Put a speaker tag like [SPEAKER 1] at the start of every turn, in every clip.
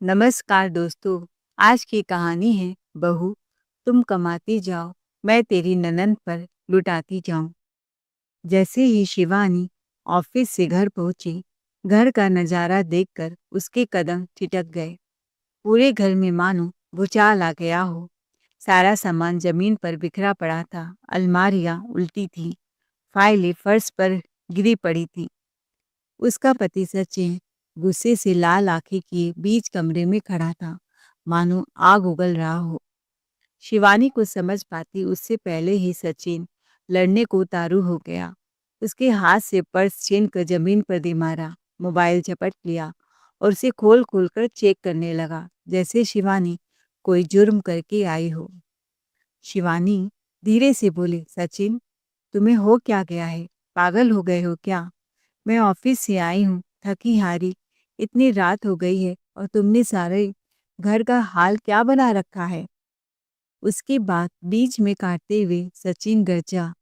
[SPEAKER 1] नमस्कार दोस्तों। आज की कहानी है बहू, तुम कमाती जाओ, मैं तेरी ननद पर लुटाती जाऊं। जैसे ही शिवानी ऑफिस से घर पहुंची, घर का नजारा देखकर उसके कदम ठिठक गए। पूरे घर में मानो भूचाल आ गया हो। सारा सामान जमीन पर बिखरा पड़ा था, अलमारियां उल्टी थी, फाइलें फर्श पर गिरी पड़ी थी। उसका पति सचिन गुस्से से लाल आंखें किए बीच कमरे में खड़ा था, मानो आग उगल रहा हो। शिवानी को समझ पाती उससे पहले ही सचिन लड़ने को उतारू हो गया। उसके हाथ से पर्स छीन कर जमीन पर दे मारा, मोबाइल झपट लिया और उसे खोल खोल कर चेक करने लगा, जैसे शिवानी कोई जुर्म करके आई हो। शिवानी धीरे से बोली, सचिन, तुम्हें हो क्या गया है? पागल हो गए हो क्या? मैं ऑफिस से आई हूँ, थकी हारी। इतनी रात हो गई है और तुमने सारे घर का हाल क्या बना रखा है? उसकी बात बीच में काटते हुए सचिन गरजा,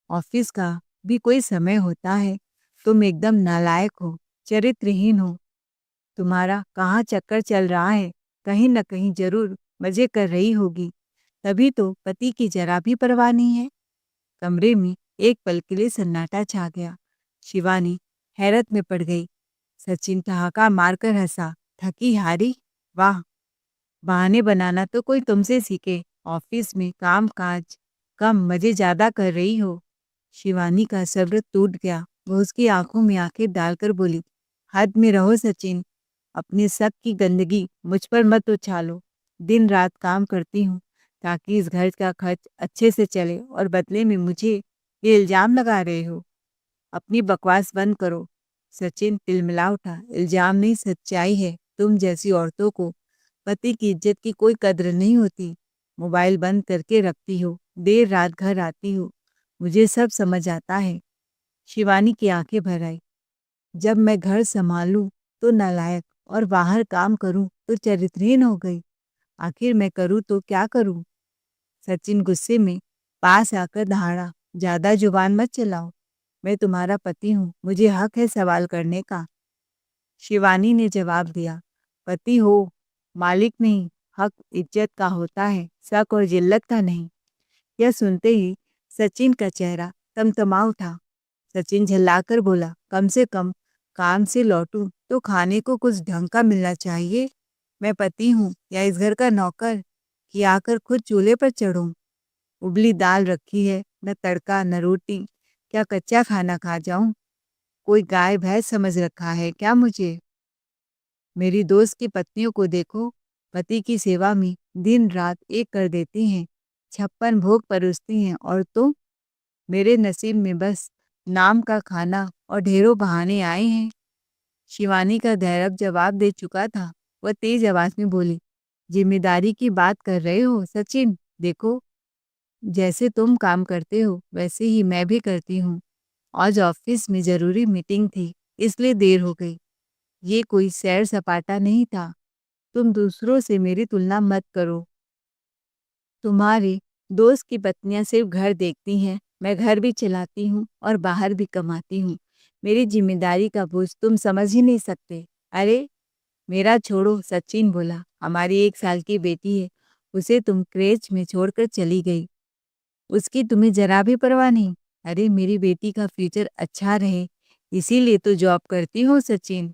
[SPEAKER 1] ऑफिस का भी कोई समय होता है? तुम एकदम नालायक हो, चरित्रहीन हो। तुम्हारा कहाँ चक्कर चल रहा है? कहीं न कहीं जरूर मजे कर रही होगी, तभी तो पति की जरा भी परवाह नहीं है। कमरे में एक पल के लिए सन्नाटा छा गया। शिवानी हैरत में पड़ गई। सचिन ठहाका मारकर हंसा, थकी हारी? वाह, बहाने बनाना तो कोई तुमसे सीखे। ऑफिस में काम काज कम, मजे ज्यादा कर रही हो। शिवानी का सब्र टूट गया। वो उसकी आंखों में आंखें डालकर बोली, हद में रहो सचिन, अपने शक की गंदगी मुझ पर मत उछालो। दिन रात काम करती हूँ ताकि इस घर का खर्च अच्छे से चले और बदले में मुझे ये इल्जाम लगा रहे हो। अपनी बकवास बंद करो। सचिन तिलमिला उठा, इल्जाम नहीं, सच्चाई है। तुम जैसी औरतों को पति की इज्जत की कोई कद्र नहीं होती। मोबाइल बंद करके रखती हो, देर रात घर आती हो, मुझे सब समझ आता है। शिवानी की आंखें भर आई। जब मैं घर संभालूं तो नालायक और बाहर काम करूं तो चरित्रहीन हो गई। आखिर मैं करूं तो क्या करूं? सचिन गुस्से में पास आकर दहाड़ा, ज्यादा जुबान मत चलाओ। मैं तुम्हारा पति हूँ, मुझे हक है सवाल करने का। शिवानी ने जवाब दिया, पति हो, मालिक नहीं। हक इज्जत का होता है, शक और जिल्लत का नहीं। यह सुनते ही सचिन का चेहरा तमतमा उठा। सचिन झल्लाकर बोला, कम से कम काम से लौटूं तो खाने को कुछ ढंग का मिलना चाहिए। मैं पति हूँ या इस घर का नौकर कि आकर खुद चूल्हे पर चढ़ूं? उबली दाल रखी है, न तड़का न रोटी। क्या कच्चा खाना खा जाऊं? कोई गाय भैंस समझ रखा है क्या मुझे? मेरी दोस्त की पत्नियों को देखो, पति की सेवा में दिन रात एक कर देती हैं, 56 भोग परोसती हैं, और तो मेरे नसीब में बस नाम का खाना और ढेरों बहाने आए हैं। शिवानी का धैर्य जवाब दे चुका था। वह तेज आवाज में बोली, जिम्मेदारी की बात कर रहे हो सचिन? देखो, जैसे तुम काम करते हो वैसे ही मैं भी करती हूँ। आज ऑफिस में जरूरी मीटिंग थी, इसलिए देर हो गई। ये कोई सैर सपाटा नहीं था। तुम दूसरों से मेरी तुलना मत करो। तुम्हारे दोस्त की पत्नियां सिर्फ घर देखती हैं, मैं घर भी चलाती हूँ और बाहर भी कमाती हूँ। मेरी जिम्मेदारी का बोझ तुम समझ ही नहीं सकते। अरे मेरा छोड़ो, सचिन बोला, हमारी 1 साल की बेटी है, उसे तुम क्रेच में छोड़कर चली गई, उसकी तुम्हें जरा भी परवाह नहीं। अरे मेरी बेटी का फ्यूचर अच्छा रहे, इसीलिए तो जॉब करती हूँ सचिन।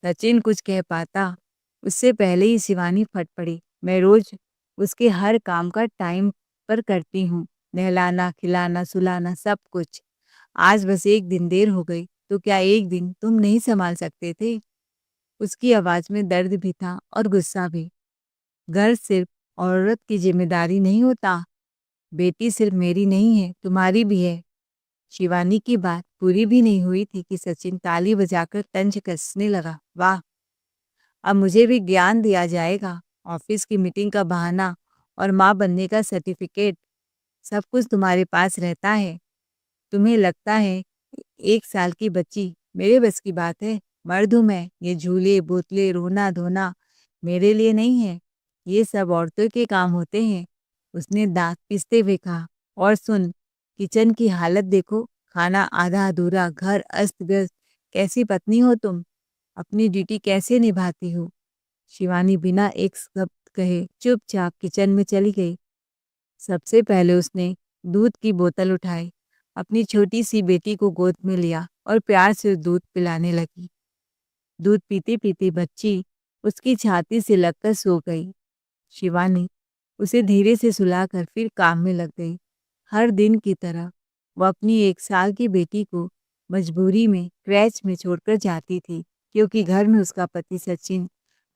[SPEAKER 1] सचिन कुछ कह पाता उससे पहले ही शिवानी फट पड़ी। मैं रोज उसके हर काम का टाइम पर करती हूँ, नहलाना खिलाना सुलाना सब कुछ। आज बस एक दिन देर हो गई तो क्या एक दिन तुम नहीं संभाल सकते थे? उसकी आवाज में दर्द भी था और गुस्सा भी। घर सिर्फ औरत की जिम्मेदारी नहीं होता। बेटी सिर्फ मेरी नहीं है, तुम्हारी भी है। शिवानी की बात पूरी भी नहीं हुई थी कि सचिन ताली बजाकर तंज कसने लगा। वाह, अब मुझे भी ज्ञान दिया जाएगा। ऑफिस की मीटिंग का बहाना और माँ बनने का सर्टिफिकेट, सब कुछ तुम्हारे पास रहता है। तुम्हें लगता है 1 साल की बच्ची मेरे बस की बात है? मर्द हूं मैं, ये झूले बोतले रोना धोना मेरे लिए नहीं है। ये सब औरतों के काम होते हैं। उसने दांत पीसते हुए कहा। और सुन, किचन की हालत देखो, खाना आधा अधूरा, घर अस्त व्यस्त। कैसी पत्नी हो तुम? अपनी ड्यूटी कैसे निभाती हो? शिवानी बिना एक शब्द कहे चुपचाप किचन में चली गई। सबसे पहले उसने दूध की बोतल उठाई, अपनी छोटी सी बेटी को गोद में लिया और प्यार से दूध पिलाने लगी। दूध पीते पीते बच्ची उसकी छाती से लगकर सो गई। शिवानी उसे धीरे से सुलाकर फिर काम में लग गई। हर दिन की तरह वो अपनी 1 साल की बेटी को मजबूरी में क्रैच में छोड़कर जाती थी, क्योंकि घर में उसका पति सचिन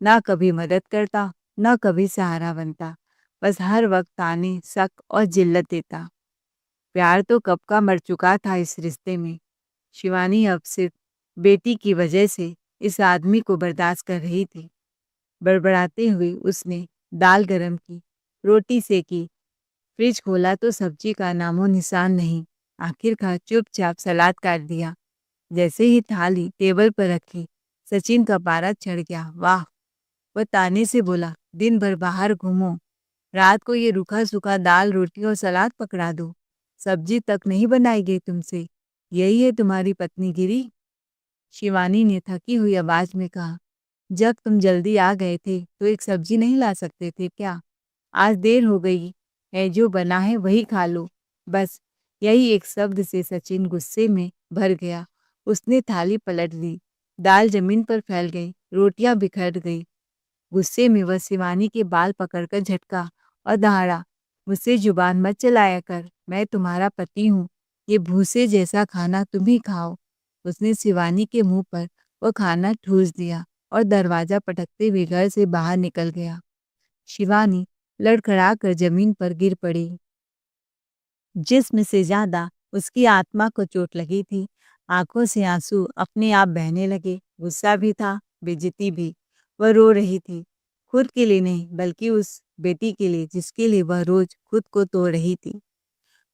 [SPEAKER 1] ना कभी मदद करता, ना कभी सहारा बनता, बस हर वक्त ताने, शक और जिल्लत देता। प्यार तो कब का मर चुका था इस रिश्ते में। शिवानी अब सिर्फ बेटी की वजह से इस आदमी को बर्दाश्त कर रही थी। बड़बड़ाते हुए उसने दाल गरम की, रोटी सेकी, फ्रिज खोला तो सब्जी का नामो निशान नहीं। आखिरकार चुपचाप सलाद काट दिया। जैसे ही थाली टेबल पर रखी, सचिन का पारा चढ़ गया। वाह! वह ताने से बोला, दिन भर बाहर घूमो, रात को ये रूखा सूखा दाल रोटी और सलाद पकड़ा दो, सब्जी तक नहीं बनाई गई तुमसे, यही है तुम्हारी पत्नीगिरी? शिवानी ने थकी हुई आवाज में कहा, जब तुम जल्दी आ गए थे तो एक सब्जी नहीं ला सकते थे क्या? आज देर हो गई है, जो बना है वही खा लो। बस यही एक शब्द से सचिन गुस्से में भर गया। उसने थाली पलट दी, दाल जमीन पर फैल गई, रोटियां बिखर गई। गुस्से में वह शिवानी के बाल पकड़कर झटका और दहाड़ा, मुझसे जुबान मत चलाया कर, मैं तुम्हारा पति हूँ, ये भूसे जैसा खाना तुम ही खाओ। उसने शिवानी के मुंह पर वो खाना ठूस दिया और दरवाजा पटकते हुए घर से बाहर निकल गया। शिवानी लड़खड़ाकर जमीन पर गिर पड़ी। जिस्म से ज्यादा उसकी आत्मा को चोट लगी थी। आंखों से आंसू अपने आप बहने लगे। गुस्सा भी था, बेइज्जती भी। वह रो रही थी, खुद के लिए नहीं बल्कि उस बेटी के लिए जिसके लिए वह रोज खुद को तोड़ रही थी।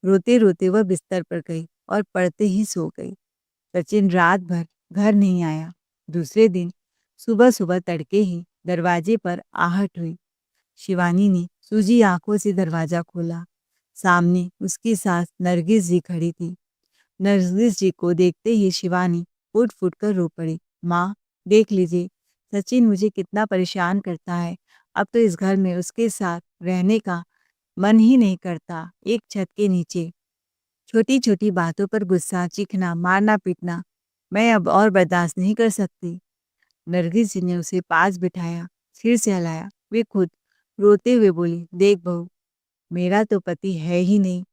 [SPEAKER 1] रोते रोते वह बिस्तर पर गई और पड़ते ही सो गई। सचिन रात भर घर नहीं आया। दूसरे दिन सुबह सुबह तड़के ही दरवाजे पर आहट हुई। शिवानी ने सूजी आंखों से दरवाजा खोला। सामने उसकी सास नरगिस जी खड़ी थी। नरगिस जी को देखते ही शिवानी फूट फूट कर रो पड़ी। माँ, देख लीजिए, सचिन मुझे कितना परेशान करता है। अब तो इस घर में उसके साथ रहने का मन ही नहीं करता। एक छत के नीचे छोटी छोटी बातों पर गुस्सा, चीखना, मारना पीटना मैं अब और बर्दाश्त नहीं कर सकती। नरगिस जी ने उसे पास बिठाया, सिर से हिलाया। वे खुद रोते हुए बोली, देख बहू, मेरा तो पति है ही नहीं,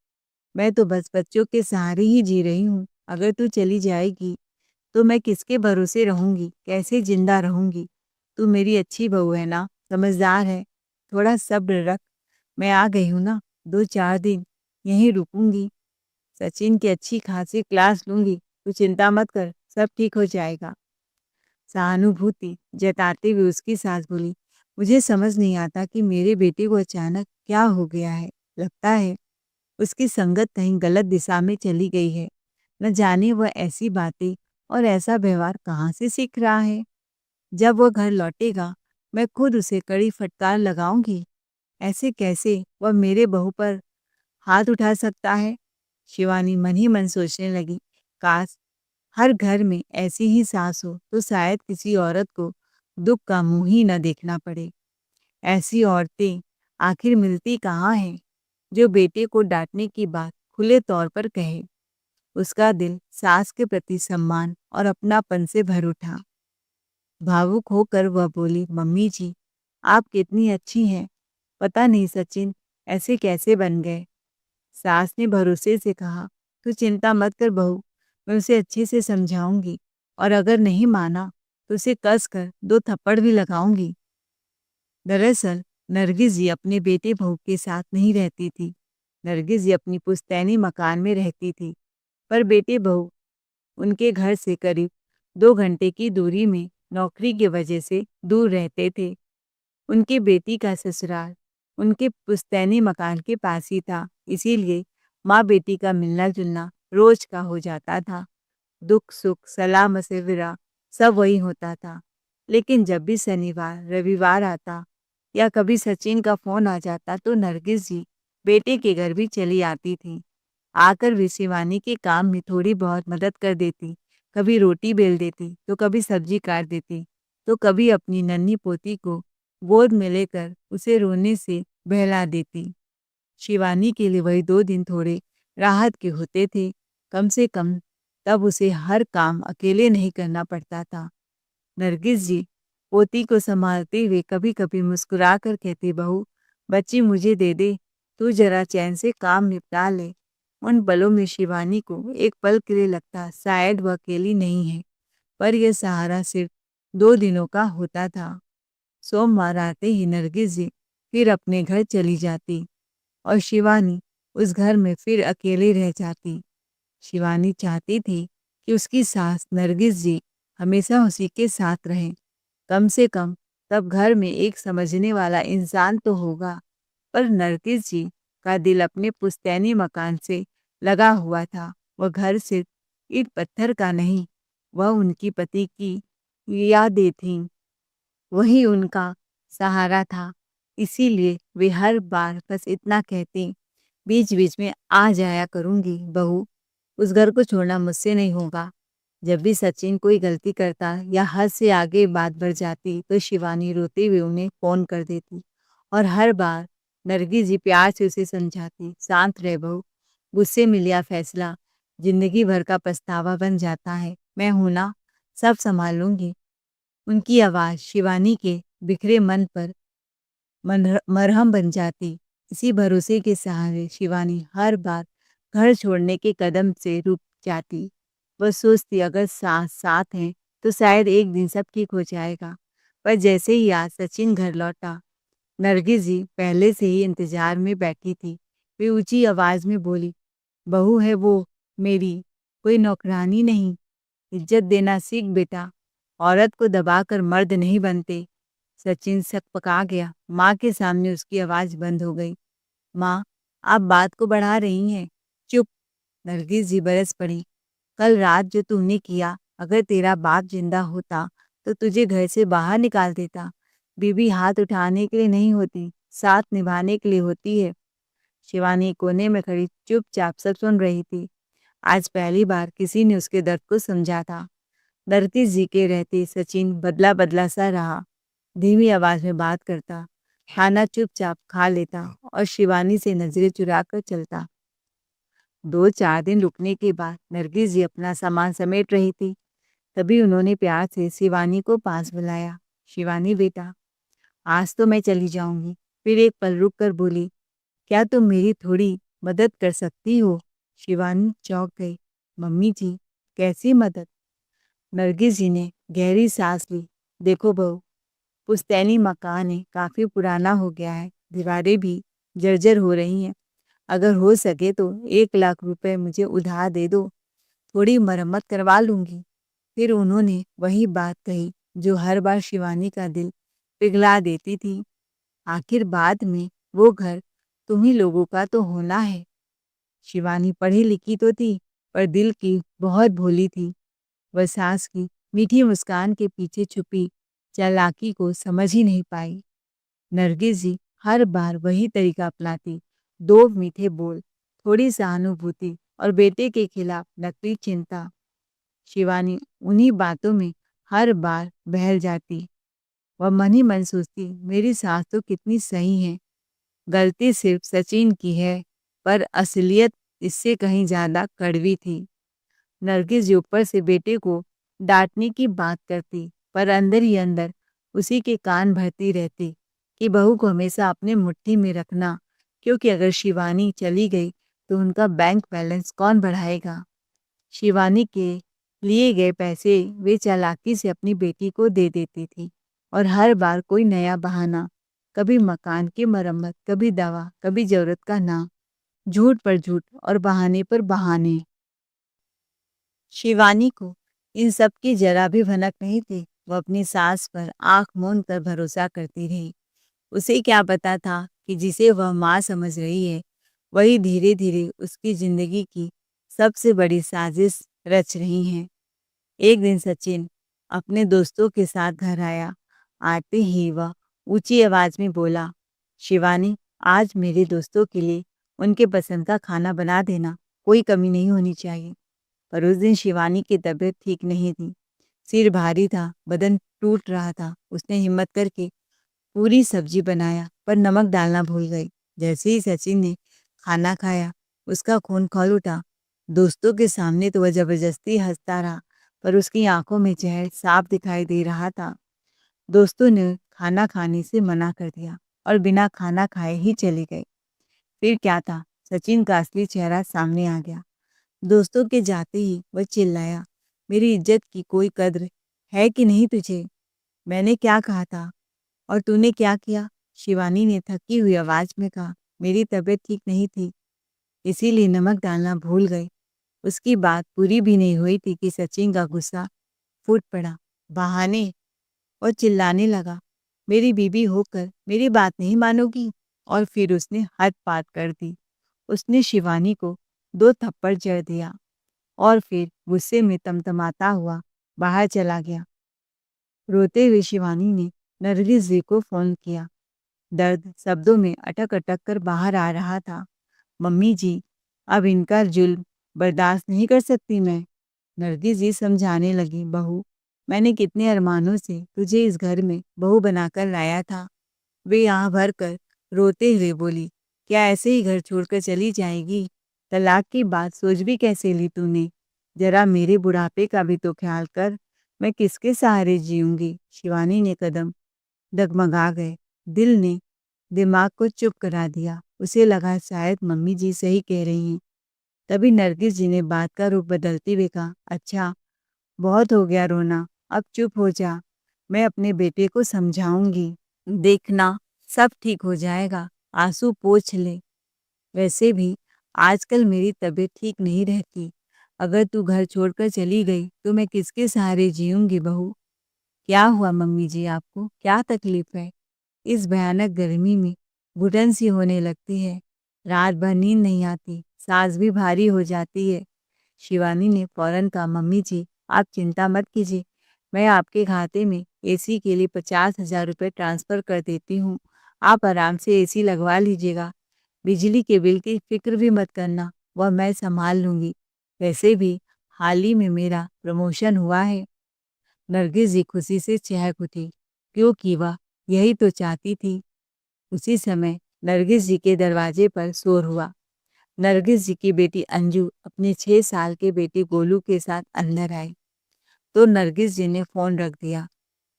[SPEAKER 1] मैं तो बस बच्चों के सहारे ही जी रही हूँ। अगर तू चली जाएगी तो मैं किसके भरोसे रहूंगी, कैसे जिंदा रहूंगी? तू मेरी अच्छी बहू है ना, समझदार है, थोड़ा सब्र रख। मैं आ गई हूँ ना, 2-4 दिन यहीं रुकूंगी, सचिन की अच्छी खासी क्लास लूंगी। तू चिंता मत कर, सब ठीक हो जाएगा। सहानुभूति जताते हुए उसकी सास बोली, मुझे समझ नहीं आता कि मेरे बेटे को अचानक क्या हो गया है। लगता है उसकी संगत कहीं गलत दिशा में चली गई है। न जाने वह ऐसी बातें और ऐसा व्यवहार कहाँ से सीख रहा है। जब वह घर लौटेगा मैं खुद उसे कड़ी फटकार लगाऊंगी। ऐसे कैसे वह मेरे बहू पर हाथ उठा सकता है? शिवानी मन ही मन सोचने लगी, काश हर घर में ऐसी ही सास हो तो शायद किसी औरत को दुख का मुंह ही न देखना पड़े। ऐसी औरतें आखिर मिलती कहाँ हैं जो बेटे को डांटने की बात खुले तौर पर कहे। उसका दिल सास के प्रति सम्मान और अपनापन से भर उठा। भावुक होकर वह बोली, मम्मी जी, आप कितनी अच्छी हैं। पता नहीं सचिन ऐसे कैसे बन गए। सास ने भरोसे से कहा, तू चिंता मत कर बहू, मैं उसे अच्छे से समझाऊंगी और अगर नहीं माना तो उसे कस कर 2 थप्पड़ भी लगाऊंगी। दरअसल नरगिस जी अपने बेटे बहू के साथ नहीं रहती थी। नरगिस जी अपनी पुश्तैनी मकान में रहती थी, पर बेटे बहू उनके घर से करीब 2 घंटे की दूरी में नौकरी की वजह से दूर रहते थे। उनकी बेटी का ससुराल उनके पुश्तैनी मकान के पास ही था, इसीलिए माँ बेटी का मिलना जुलना रोज का हो जाता था। दुख सुख सलाह मशविरा सब वही होता था। लेकिन जब भी शनिवार रविवार आता या कभी सचिन का फोन आ जाता तो नरगिस जी बेटे के घर भी चली आती थी। आकर वे शिवानी के काम में थोड़ी बहुत मदद कर देती, कभी रोटी बेल देती तो कभी सब्जी काट देती, तो कभी अपनी नन्ही पोती को गोद में लेकर उसे रोने से बहला देती। शिवानी के लिए वही 2 दिन थोड़े राहत के होते थे। कम से कम तब उसे हर काम अकेले नहीं करना पड़ता था। नरगिस जी पोती को संभालते हुए कभी-कभी मुस्कुरा कर कहती, बहू, बच्ची मुझे दे दे, तू जरा चैन से काम निपटा ले। उन पलों में शिवानी को एक पल के लिए लगता शायद वह अकेली नहीं है, पर यह सहारा सिर्फ 2 दिनों का होता था। सोमवार आते ही नरगिस जी फिर अपने घर चली जाती और शिवानी उस घर में फिर अकेली रह जाती। शिवानी चाहती थी कि उसकी सास नरगिस जी हमेशा उसी के साथ रहें। कम से कम तब घर में एक समझने वाला इंसान तो होगा। पर नरगिस जी का दिल अपने पुश्तैनी मकान से लगा हुआ था। वह घर सिर्फ ईंट पत्थर का नहीं, वह उनकी पति की यादें थीं। वही उनका सहारा था। इसीलिए वे हर बार बस इतना कहती, बीच-बीच में आ जाया करूँगी बहू, उस घर को छोड़ना मुझसे नहीं होगा। जब भी सचिन कोई गलती करता या हद से आगे बात बढ़ जाती तो शिवानी रोते हुए उन्हें फ़ोन कर देती और हर बार नरगिस जी प्यार से उसे समझाती, शांत रह बहू, गुस्से में लिया फैसला ज़िंदगी भर का पछतावा बन जाता है। मैं हूं ना, सब संभाल लूँगी। उनकी आवाज़ शिवानी के बिखरे मन पर मरहम बन जाती। इसी भरोसे के सहारे शिवानी हर बार घर छोड़ने के कदम से रुक जाती। वह सोचती अगर सास साथ हैं तो शायद एक दिन सब ठीक हो जाएगा। पर जैसे ही आज सचिन घर लौटा, नरगिस जी पहले से ही इंतजार में बैठी थी। वे ऊंची आवाज में बोली, बहू है वो मेरी, कोई नौकरानी नहीं। इज्जत देना सीख बेटा, औरत को दबाकर मर्द नहीं बनते। सचिन सकपका गया। माँ के सामने उसकी आवाज बंद हो गई। माँ, आप बात को बढ़ा रही हैं। चुप। नरगिस जी बरस पड़ी। कल रात जो तूने किया, अगर तेरा बाप जिंदा होता तो तुझे घर से बाहर निकाल देता। बीवी हाथ उठाने के लिए नहीं होती, साथ निभाने के लिए होती है। शिवानी कोने में खड़ी चुपचाप सब सुन रही थी। आज पहली बार किसी ने उसके दर्द को समझा था। नरगिस जी के रहते सचिन बदला बदला सा रहा। धीमी आवाज में बात करता, खाना चुपचाप खा लेता और शिवानी से नजरें चुरा कर चलता। 2-4 दिन रुकने के बाद नरगिस जी अपना सामान समेट रही थी। तभी उन्होंने प्यार से शिवानी को पास बुलाया। शिवानी बेटा, आज तो मैं चली जाऊंगी। फिर एक पल रुक कर बोली, क्या तुम मेरी थोड़ी मदद कर सकती हो? शिवानी चौंक गई। मम्मी जी, कैसी मदद? नरगिस जी ने गहरी सांस ली। देखो बहू, पुश्तैनी मकान है, काफी पुराना हो गया है, दीवारें भी जर्जर हो रही हैं। अगर हो सके तो 1 लाख रुपए मुझे उधार दे दो, थोड़ी मरम्मत करवा लूंगी। फिर उन्होंने वही बात कही जो हर बार शिवानी का दिल पिघला देती थी। आखिर बाद में वो घर तुम्ही लोगों का तो होना है। शिवानी पढ़ी लिखी तो थी, पर दिल की बहुत भोली थी। वह सास की मीठी मुस्कान के पीछे छुपी चालाकी को समझ ही नहीं पाई। नरगिस जी हर बार वही तरीका अपनाती, 2 मीठे बोल, थोड़ी सहानुभूति और बेटे के खिलाफ नकली चिंता। शिवानी उन्हीं बातों में हर बार बहल जाती। वह मन ही मन सोचती, मेरी सास तो कितनी सही है, गलती सिर्फ सचिन की है, पर असलियत इससे कहीं ज्यादा कड़वी थी। नरगिस जी ऊपर से बेटे को डांटने की बात करती, पर अंदर ही अंदर उसी के कान भरती रहती कि बहू को हमेशा अपने मुट्ठी में रखना, क्योंकि अगर शिवानी चली गई तो उनका बैंक बैलेंस कौन बढ़ाएगा। शिवानी के लिए गए पैसे वे चालाकी से अपनी बेटी को दे देती थी और हर बार कोई नया बहाना, कभी मकान की मरम्मत, कभी दवा, कभी जरूरत का नाम, झूठ पर झूठ और बहाने पर बहाने। शिवानी को इन सब की जरा भी भनक नहीं थी। वह अपनी सास पर आंख मूंद कर भरोसा करती रही। उसे क्या पता था कि जिसे वह माँ समझ रही है, वही धीरे धीरे उसकी जिंदगी की सबसे बड़ी साजिश रच रही हैं। एक दिन सचिन अपने दोस्तों के साथ घर आया। आते ही वह ऊंची आवाज में बोला, शिवानी, आज मेरे दोस्तों के लिए उनके पसंद का खाना बना देना, कोई कमी नहीं होनी चाहिए। पर उस दिन शिवानी की तबीयत ठीक नहीं थी। सिर भारी था, बदन टूट रहा था। उसने हिम्मत करके पूरी सब्जी बनाया पर नमक डालना भूल गई। जैसे ही सचिन ने खाना खाया उसका खून खौल उठा। दोस्तों के सामने तो वह जबरदस्ती हंसता रहा पर उसकी आंखों में जहर साफ दिखाई दे रहा था। दोस्तों ने खाना खाने से मना कर दिया और बिना खाना खाए ही चले गए। फिर क्या था, सचिन का असली चेहरा सामने आ गया। दोस्तों के जाते ही वह चिल्लाया, मेरी इज्जत की कोई कद्र है कि नहीं तुझे? मैंने क्या कहा था और तूने क्या किया? शिवानी ने थकी हुई आवाज में कहा, मेरी तबीयत ठीक नहीं थी इसीलिए नमक डालना भूल गई। उसकी बात पूरी भी नहीं हुई थी कि सचिन का गुस्सा फूट पड़ा। बहाने और चिल्लाने लगा, मेरी बीवी होकर मेरी बात नहीं मानोगी? और फिर उसने हद पात कर दी। उसने शिवानी को 2 थप्पड़ जड़ दिया और फिर गुस्से में तमतमाता हुआ बाहर चला गया। रोते हुए शिवानी ने नरगिस जी को फोन किया। दर्द शब्दों में अटक अटक कर बाहर आ रहा था। मम्मी जी, अब इनका जुल्म बर्दाश्त नहीं कर सकती मैं। नरगिस जी समझाने लगी, बहू, मैंने कितने अरमानों से तुझे इस घर में बहू बनाकर लाया था। वे आह भर कर रोते हुए बोली, क्या ऐसे ही घर छोड़कर चली जाएगी? तलाक की बात सोच भी कैसे ली तूने? जरा मेरे बुढ़ापे का भी तो ख्याल कर, मैं किसके सहारे जीऊंगी? शिवानी ने कदम डगमगा गए। दिल ने दिमाग को चुप करा दिया। उसे लगा शायद मम्मी जी सही कह रही हैं। तभी नरगिस जी ने बात का रुख बदलते हुए कहा, अच्छा बहुत हो गया रोना, अब चुप हो जा। मैं अपने बेटे को समझाऊंगी, देखना सब ठीक हो जाएगा। आंसू पोंछ ले। वैसे भी आजकल मेरी तबीयत ठीक नहीं रहती। अगर तू घर छोड़कर चली गई तो मैं किसके सहारे जीऊंगी बहू? क्या हुआ मम्मी जी आपको? क्या तकलीफ है? इस भयानक गर्मी में घुटन सी होने लगती है। रात भर नींद नहीं आती, सांस भी भारी हो जाती है। शिवानी ने फौरन कहा, मम्मी जी आप चिंता मत कीजिए, मैं आपके खाते में एसी के लिए 50,000 रुपये ट्रांसफ़र कर देती हूँ। आप आराम से एसी लगवा लीजिएगा। बिजली के बिल की फिक्र भी मत करना, वह मैं संभाल लूँगी। वैसे भी हाल ही में मेरा प्रमोशन हुआ है। नरगिस जी खुशी से चहक उठी, क्योंकि वह यही तो चाहती थी। उसी समय नरगिस जी के दरवाजे पर शोर हुआ। नरगिस जी की बेटी अंजू अपने 6 साल के बेटे गोलू के साथ अंदर आई तो नरगिस जी ने फ़ोन रख दिया।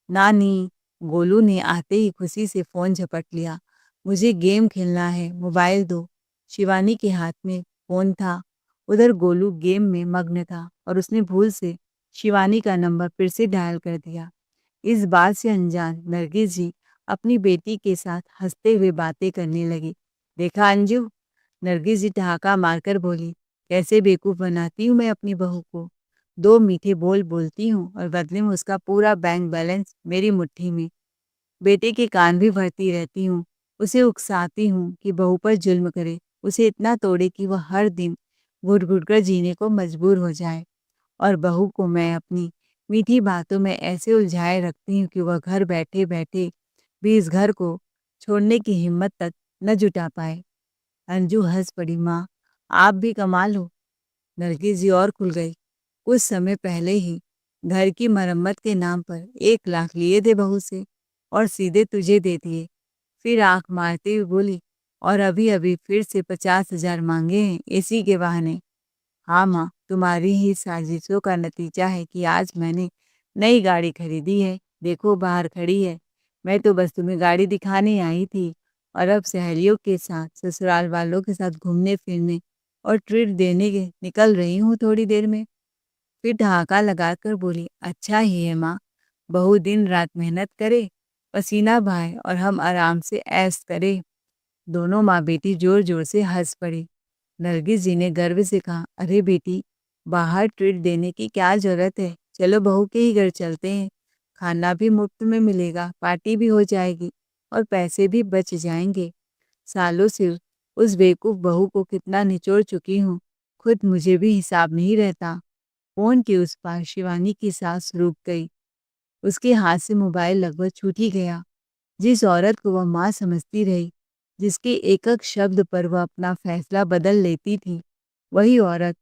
[SPEAKER 1] नानी, गोलू ने आते ही खुशी से फ़ोन झपट लिया। मुझे गेम खेलना है, मोबाइल दो। शिवानी के हाथ में फ़ोन था। उधर गोलू गेम में मग्न था और उसने भूल से शिवानी का नंबर फिर से डायल कर दिया। इस बात से अनजान नरगिस जी अपनी बेटी के साथ हंसते हुए बातें करने लगी। देखा अंजू, नरगिस जी ठहाका मारकर बोली, कैसे बेवकूफ़ बनाती हूँ मैं अपनी बहू को। 2 मीठे बोल बोलती हूँ और बदले में उसका पूरा बैंक बैलेंस मेरी मुट्ठी में। बेटे के कान भी भरती रहती हूँ, उसे उकसाती हूँ कि बहू पर जुल्म करे, उसे इतना तोड़े कि वह हर दिन घुट-घुट कर जीने को मजबूर हो जाए। और बहू को मैं अपनी मीठी बातों में ऐसे उलझाए रखती हूँ कि वह घर बैठे-बैठे भी इस घर को छोड़ने की हिम्मत तक न जुटा पाए। अंजू हंस पड़ी, माँ आप भी कमाल हो। नरगिस जी और खुल गई। कुछ समय पहले ही घर की मरम्मत के नाम पर 1 लाख लिए थे बहू से और सीधे तुझे दे दिए। फिर आंख मारते हुए बोली, और अभी अभी फिर से 50,000 मांगे हैं इसी के बहाने। हाँ माँ, तुम्हारी ही साजिशों का नतीजा है कि आज मैंने नई गाड़ी खरीदी है। देखो बाहर खड़ी है। मैं तो बस तुम्हें गाड़ी दिखाने आई थी और अब सहेलियों के साथ ससुराल वालों के साथ घूमने फिरने और ट्रीट देने के निकल रही हूँ थोड़ी देर में। फिर ठहाका लगाकर बोली, अच्छा ही है माँ, बहू दिन रात मेहनत करे, पसीना बहाए और हम आराम से ऐश करें। दोनों माँ बेटी जोर जोर से हंस पड़ी। नरगिस जी ने गर्व से कहा, अरे बेटी, बाहर ट्रीट देने की क्या जरूरत है? चलो बहू के ही घर चलते हैं। खाना भी मुफ्त में मिलेगा, पार्टी भी हो जाएगी और पैसे भी बच जाएंगे। सालों से उस बेवकूफ़ बहू को कितना निचोड़ चुकी हूँ, खुद मुझे भी हिसाब नहीं रहता। फ़ोन के उस पार शिवानी की सांस रुक गई। उसके हाथ से मोबाइल लगभग छूट ही गया। जिस औरत को वह माँ समझती रही, जिसके एक-एक शब्द पर वह अपना फैसला बदल लेती थी, वही औरत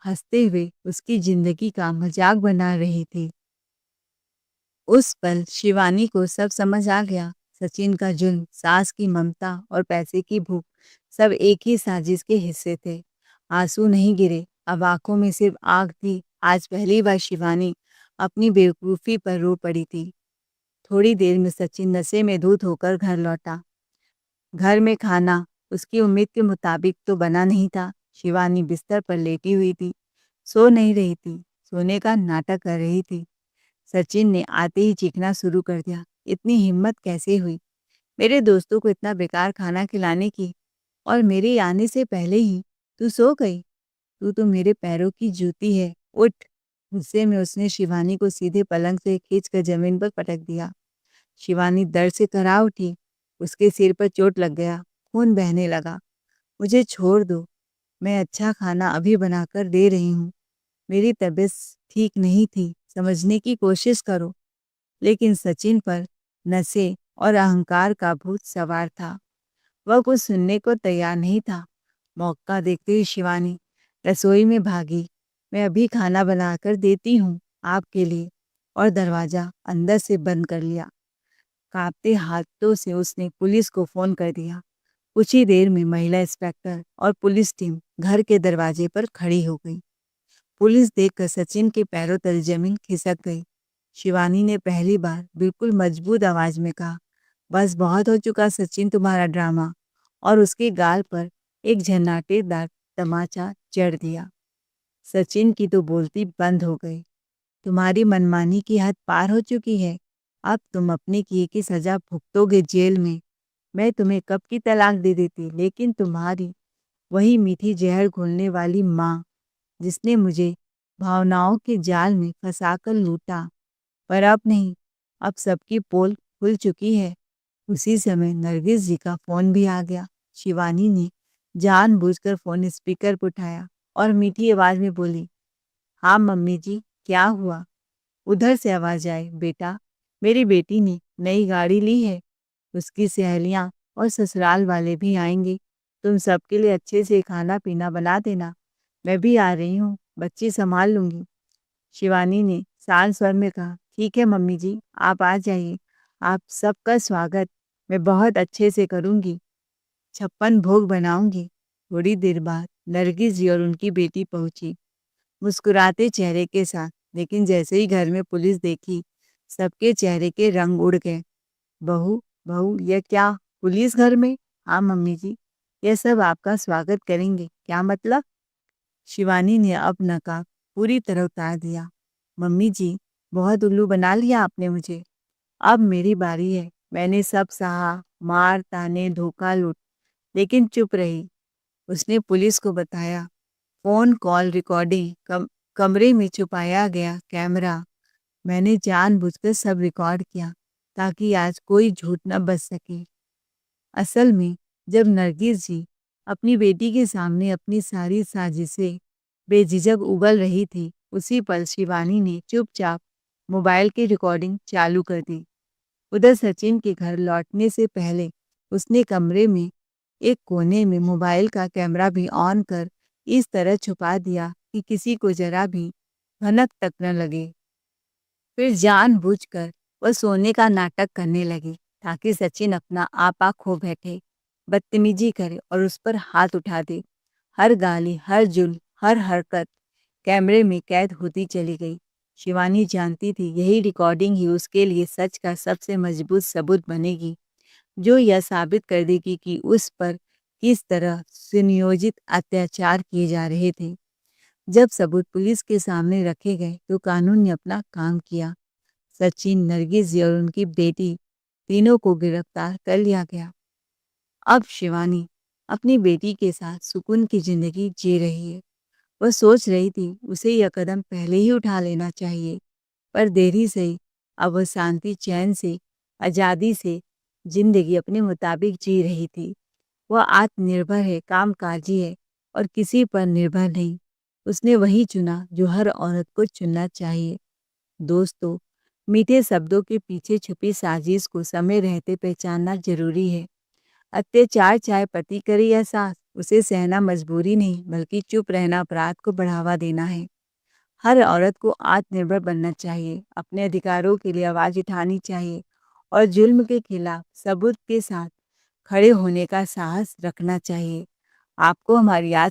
[SPEAKER 1] हंसते हुए उसकी जिंदगी का मजाक बना रही थी। उस पल शिवानी को सब समझ आ गया। सचिन का जुल्म, सास की ममता और पैसे की भूख सब एक ही साजिश के हिस्से थे। आंसू नहीं गिरे, अब आंखों में सिर्फ आग थी। आज पहली बार शिवानी अपनी बेवकूफ़ी पर रो पड़ी थी। थोड़ी देर में सचिन नशे में धुत होकर घर लौटा। घर में खाना उसकी उम्मीद के मुताबिक तो बना नहीं था। शिवानी बिस्तर पर लेटी हुई थी, सो नहीं रही थी, सोने का नाटक कर रही थी। सचिन ने आते ही चीखना शुरू कर दिया, इतनी हिम्मत कैसे हुई मेरे दोस्तों को इतना बेकार खाना खिलाने की, और मेरे आने से पहले ही तू सो गई। तू तो मेरे पैरों की जूती है, उठ। गुस्से में उसने शिवानी को सीधे पलंग से खींचकर जमीन पर पटक दिया। शिवानी दर्द से कराह उठी, उसके सिर पर चोट लग गया, खून बहने लगा। मुझे छोड़ दो, मैं अच्छा खाना अभी बनाकर दे रही हूँ। मेरी तबीयत ठीक नहीं थी, समझने की कोशिश करो। लेकिन सचिन पर नशे और अहंकार का भूत सवार था। वह कुछ सुनने को तैयार नहीं था। मौका देखते ही शिवानी रसोई में भागी। मैं अभी खाना बनाकर देती हूँ आपके लिए, और दरवाजा अंदर से बंद कर लिया। कांपते हाथों से उसने पुलिस को फोन कर दिया। कुछ ही देर में महिला इंस्पेक्टर और पुलिस टीम घर के दरवाजे पर खड़ी हो गई। पुलिस देखकर सचिन के पैरों तले जमीन खिसक गई। शिवानी ने पहली बार बिल्कुल मजबूत आवाज में कहा, बस बहुत हो चुका सचिन तुम्हारा ड्रामा, और उसके गाल पर एक झन्नाटेदार तमाचा जड़ दिया। सचिन की तो बोलती बंद हो गई। तुम्हारी मनमानी की हद पार हो चुकी है। अब तुम अपने किए की सजा भुगतोगे जेल में। मैं तुम्हें कब की तलाक दे देती, लेकिन तुम्हारी वही मीठी जहर घोलने वाली माँ, जिसने मुझे भावनाओं के जाल में फंसाकर लूटा। पर अब नहीं, अब सबकी पोल खुल चुकी है। उसी समय नरगिस जी का फोन भी आ गया। शिवानी ने जानबूझकर फोन स्पीकर पर उठाया और मीठी आवाज में बोली, हाँ मम्मी जी, क्या हुआ? उधर से आवाज आई, बेटा, मेरी बेटी ने नई गाड़ी ली है, उसकी सहेलियां और ससुराल वाले भी आएंगे। तुम सबके लिए अच्छे से खाना पीना बना देना। मैं भी आ रही हूँ, बच्ची संभाल लूंगी। शिवानी ने शांत स्वर में कहा, ठीक है मम्मी जी, आप आ जाइए। आप सबका स्वागत मैं बहुत अच्छे से करूंगी, 56 भोग बनाऊंगी। थोड़ी देर बाद नरगिस जी और उनकी बेटी पहुंची, मुस्कुराते चेहरे के साथ। लेकिन जैसे ही घर में पुलिस देखी, सबके चेहरे के रंग उड़ गए। बहू, बहू, यह क्या, पुलिस घर में? हाँ मम्मी जी, यह सब आपका स्वागत करेंगे। क्या मतलब? शिवानी ने अब नकाब पूरी तरह उतार दिया। मम्मी जी, बहुत उल्लू बना लिया आपने मुझे। अब मेरी बारी है। मैंने सब सहा, मार, ताने, धोखा, लूट, लेकिन चुप रही। उसने पुलिस को बताया। फोन कॉल रिकॉर्डिंग, कमरे में छुपाया गया कैमरा, मैंने जानबूझकर सब रिकॉर्ड किया ताकि आज कोई झूठ न बच सके। असल में जब नरगिस जी अपनी बेटी के सामने अपनी सारी साजिशें बेझिझक उगल रही थी, उसी पल शिवानी ने चुपचाप मोबाइल की रिकॉर्डिंग चालू कर दी। उधर सचिन के घर लौटने से पहले उसने कमरे में एक कोने में मोबाइल का कैमरा भी ऑन कर इस तरह छुपा दिया कि किसी को जरा भी भनक तक न लगे। फिर जानबूझकर वह सोने का नाटक करने लगी ताकि सचिन अपना आपा खो बैठे, बदतमीजी करे और उस पर हाथ उठा दे। हर गाली, हर जुल्म, हर हरकत कैमरे में कैद होती चली गई। शिवानी जानती थी यही रिकॉर्डिंग ही उसके लिए सच का सबसे मजबूत सबूत बनेगी, जो यह साबित कर देगी कि उस पर किस तरह सुनियोजित अत्याचार किए जा रहे थे। जब सबूत पुलिस के सामने रखे गए तो कानून ने अपना काम किया। सचिन, नरगिस और उनकी बेटी तीनों को गिरफ्तार कर लिया गया। अब शिवानी अपनी बेटी के साथ सुकून की जिंदगी जी रही है। वह सोच रही थी उसे यह कदम पहले ही उठा लेना चाहिए, पर देरी से ही अब वह शांति, चैन से, आज़ादी से जिंदगी अपने मुताबिक जी रही थी। वह आत्मनिर्भर है, कामकाजी है और किसी पर निर्भर नहीं। उसने वही चुना जो हर औरत को चुनना चाहिए। दोस्तों, मीठे शब्दों के पीछे छुपी साजिश को समय रहते पहचानना जरूरी है। अत्याचार चाहे पति करे या सास, उसे सहना मजबूरी नहीं बल्कि चुप रहना अपराध को बढ़ावा देना है। हर औरत को आत्मनिर्भर बनना चाहिए, अपने अधिकारों के लिए आवाज उठानी चाहिए और जुल्म के खिलाफ सबूत के साथ खड़े होने का साहस रखना चाहिए। आपको हमारी आज